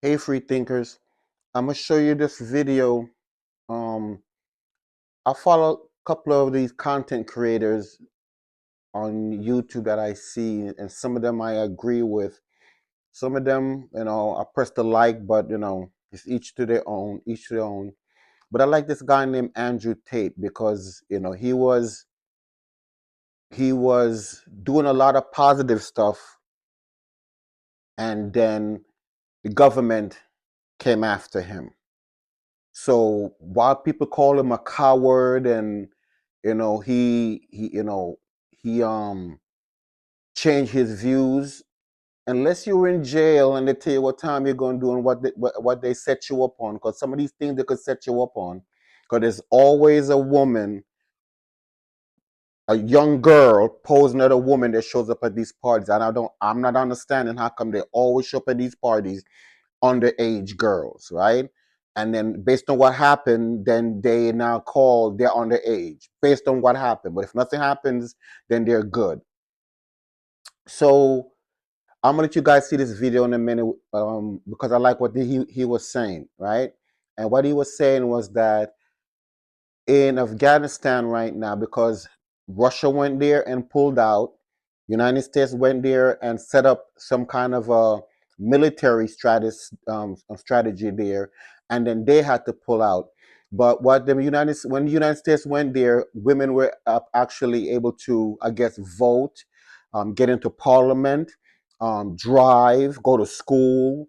Hey, free thinkers. I'm gonna show you this video. Um, I follow a couple of these content creators on YouTube that I see, and some of them I agree with. Some of them, I press the like, but it's each to their own, each to their own. But I like this guy named Andrew Tate because he was doing a lot of positive stuff, and then the government came after him. So while people call him a coward and he changed his views, unless you're in jail and they tell you what time you're going to do and what they set you up on, because some of these things they could set you up on, because there's always a woman, a young girl posing as a woman that shows up at these parties, and I'm not understanding how come they always show up at these parties underage girls, right? And then based on what happened, then they now call they're underage based on what happened. But if nothing happens, then they're good. So I'm gonna let you guys see this video in a minute because I like what he was saying, right? And what he was saying was that in Afghanistan right now, because Russia went there and pulled out, United States went there and set up some kind of a military strategy there, and then they had to pull out. But when the United States went there, women were actually able to, I guess, vote, get into parliament, drive, go to school,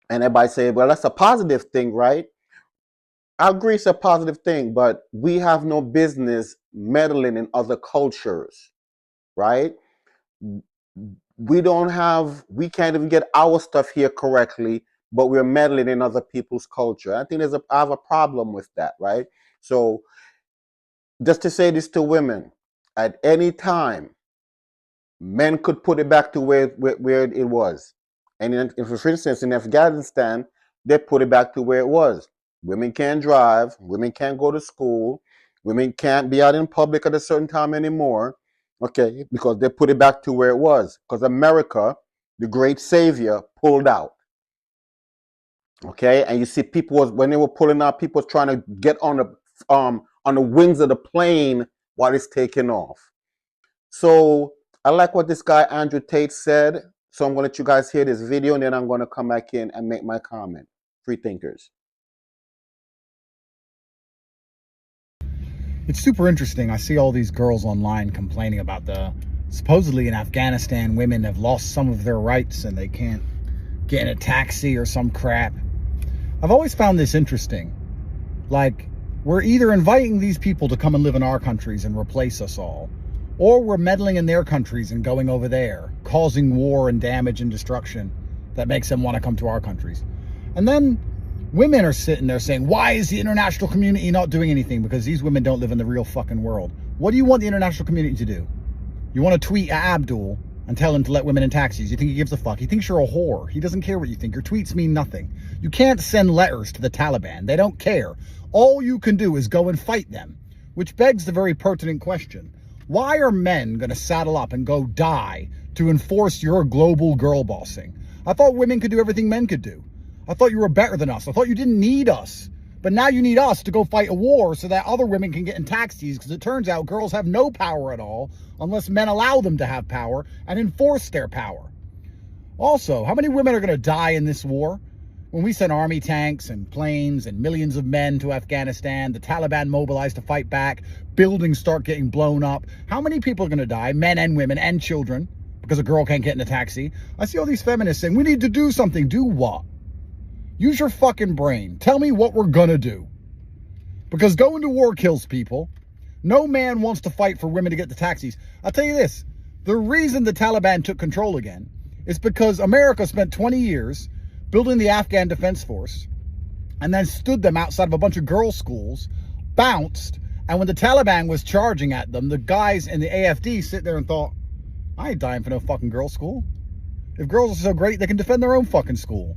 and everybody say, "Well, that's a positive thing, right?" I agree it's a positive thing, but we have no business meddling in other cultures, right? We can't even get our stuff here correctly, but we're meddling in other people's culture. I think I have a problem with that, right? So just to say this to women, at any time, men could put it back to where it was. And for instance, in Afghanistan, they put it back to where it was. Women can't drive, women can't go to school, women can't be out in public at a certain time anymore, okay, because they put it back to where it was. Because America, the great savior, pulled out. Okay, and you see people when they were pulling out, people was trying to get on the wings of the plane while it's taking off. So I like what this guy Andrew Tate said. So I'm going to let you guys hear this video, and then I'm going to come back in and make my comment. Free thinkers. It's super interesting. I see all these girls online complaining about supposedly in Afghanistan, women have lost some of their rights and they can't get in a taxi or some crap. I've always found this interesting. Like, we're either inviting these people to come and live in our countries and replace us all, or we're meddling in their countries and going over there, causing war and damage and destruction that makes them want to come to our countries. And then women are sitting there saying, why is the international community not doing anything? Because these women don't live in the real fucking world. What do you want the international community to do? You want to tweet at Abdul and tell him to let women in taxis. You think he gives a fuck? He thinks you're a whore. He doesn't care what you think. Your tweets mean nothing. You can't send letters to the Taliban. They don't care. All you can do is go and fight them, which begs the very pertinent question. Why are men going to saddle up and go die to enforce your global girl bossing? I thought women could do everything men could do. I thought you were better than us. I thought you didn't need us. But now you need us to go fight a war so that other women can get in taxis, because it turns out girls have no power at all unless men allow them to have power and enforce their power. Also, how many women are going to die in this war? When we send army tanks and planes and millions of men to Afghanistan, the Taliban mobilized to fight back, buildings start getting blown up. How many people are going to die, men and women and children, because a girl can't get in a taxi? I see all these feminists saying, we need to do something. Do what? Use your fucking brain. Tell me what we're gonna do. Because going to war kills people. No man wants to fight for women to get the taxis. I'll tell you this. The reason the Taliban took control again is because America spent 20 years building the Afghan Defense Force and then stood them outside of a bunch of girls' schools, bounced, and when the Taliban was charging at them, the guys in the AFD sit there and thought, I ain't dying for no fucking girls' school. If girls are so great, they can defend their own fucking school.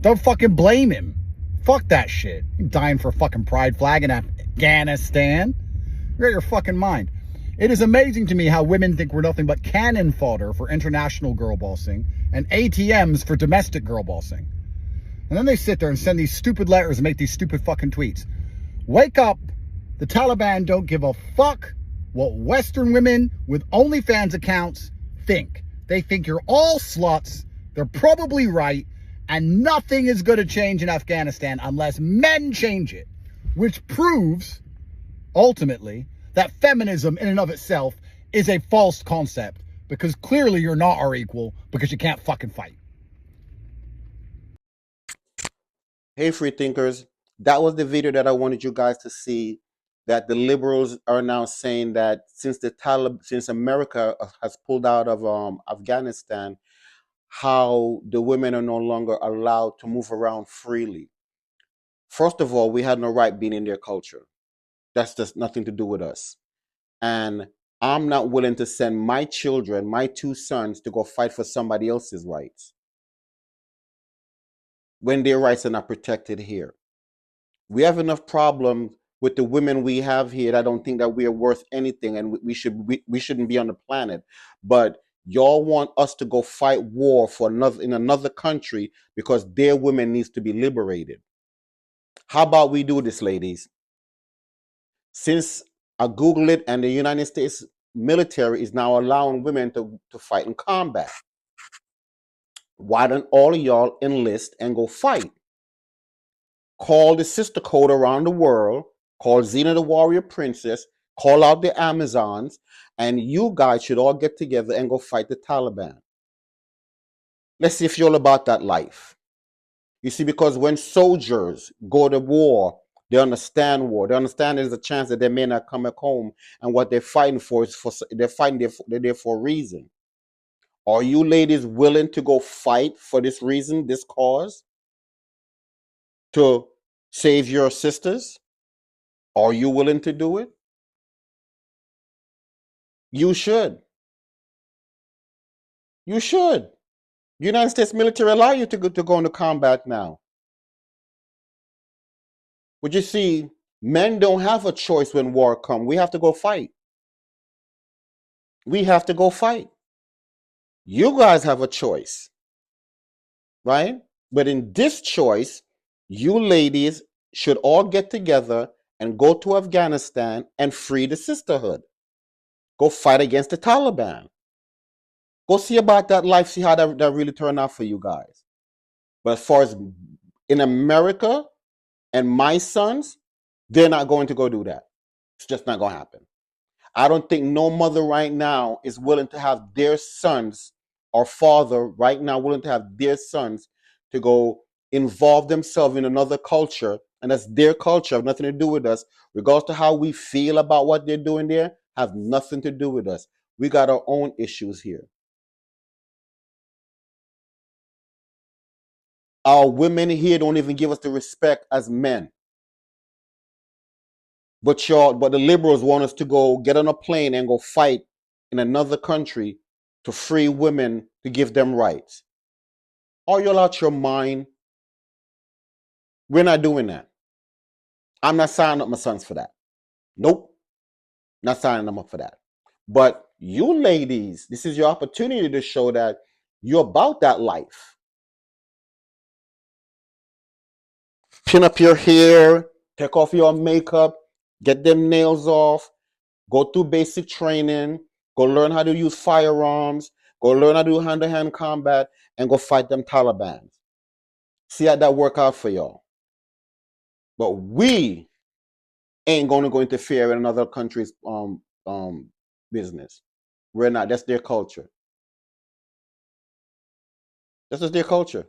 Don't fucking blame him. Fuck that shit. You're dying for a fucking pride flag in Afghanistan. You're out of your fucking mind. It is amazing to me how women think we're nothing but cannon fodder for international girl bossing and ATMs for domestic girl bossing. And then they sit there and send these stupid letters and make these stupid fucking tweets. Wake up. The Taliban don't give a fuck what Western women with OnlyFans accounts think. They think you're all sluts. They're probably right. And nothing is going to change in Afghanistan unless men change it. Which proves, ultimately, that feminism in and of itself is a false concept. Because clearly you're not our equal because you can't fucking fight. Hey, free thinkers, that was the video that I wanted you guys to see. That the liberals are now saying that since America has pulled out of Afghanistan, how the women are no longer allowed to move around freely. First of all, we had no right being in their culture. That's just nothing to do with us. And I'm not willing to send my children, my two sons, to go fight for somebody else's rights when their rights are not protected here. We have enough problems with the women we have here that I don't think that we are worth anything, and we shouldn't be on the planet. But y'all want us to go fight war for another country because their women needs to be liberated. How about we do this, ladies? Since I Googled it, and the United States military is now allowing women to fight in combat, why don't all of y'all enlist and go fight? Call the sister code around the world, call Xena the Warrior Princess, call out the Amazons, and you guys should all get together and go fight the Taliban. Let's see if you're all about that life. You see, because when soldiers go to war, they understand war. They understand there's a chance that they may not come back home, and what they're fighting for is they're there for a reason. Are you ladies willing to go fight for this reason, this cause, to save your sisters? Are you willing to do it? You should. You should. United States military allow you to go into combat now. But you see, men don't have a choice when war comes. We have to go fight. We have to go fight. You guys have a choice, right? But in this choice, you ladies should all get together and go to Afghanistan and free the sisterhood. Go fight against the Taliban. Go see about that life, see how that really turned out for you guys. But as far as in America and my sons, they're not going to go do that. It's just not going to happen. I don't think no mother right now is willing to have their sons, or father right now willing to have their sons to go involve themselves in another culture, and that's their culture, have nothing to do with us. Regardless to how we feel about what they're doing there, have nothing to do with us. We got our own issues here. Our women here don't even give us the respect as men. But the liberals want us to go get on a plane and go fight in another country to free women, to give them rights. Are you all out your mind? We're not doing that. I'm not signing up my sons for that. Nope. Not signing them up for that. But you ladies, this is your opportunity to show that you're about that life. Pin up your hair, take off your makeup, get them nails off, go through basic training, go learn how to use firearms, go learn how to do hand-to-hand combat, and go fight them Taliban. See how that work out for y'all. But we ain't going to go interfere in another country's business. We're not. That's their culture. That's just their culture.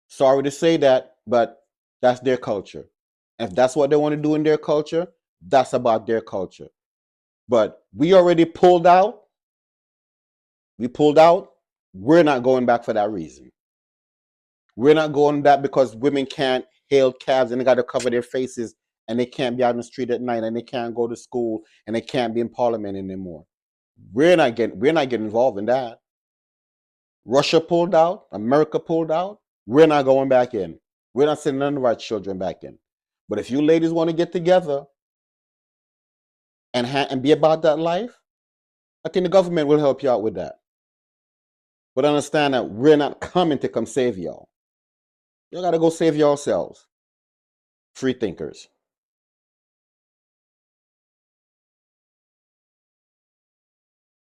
Sorry to say that, but that's their culture. If that's what they want to do in their culture, that's about their culture. But we already pulled out. We pulled out. We're not going back for that reason. We're not going back because women can't hail cabs and they got to cover their faces, and they can't be out in the street at night, and they can't go to school, and they can't be in parliament anymore. We're not getting involved in that. Russia pulled out. America pulled out. We're not going back in. We're not sending none of our children back in. But if you ladies want to get together and be about that life, I think the government will help you out with that. But understand that we're not coming to come save y'all. You gotta go save yourselves. Free thinkers.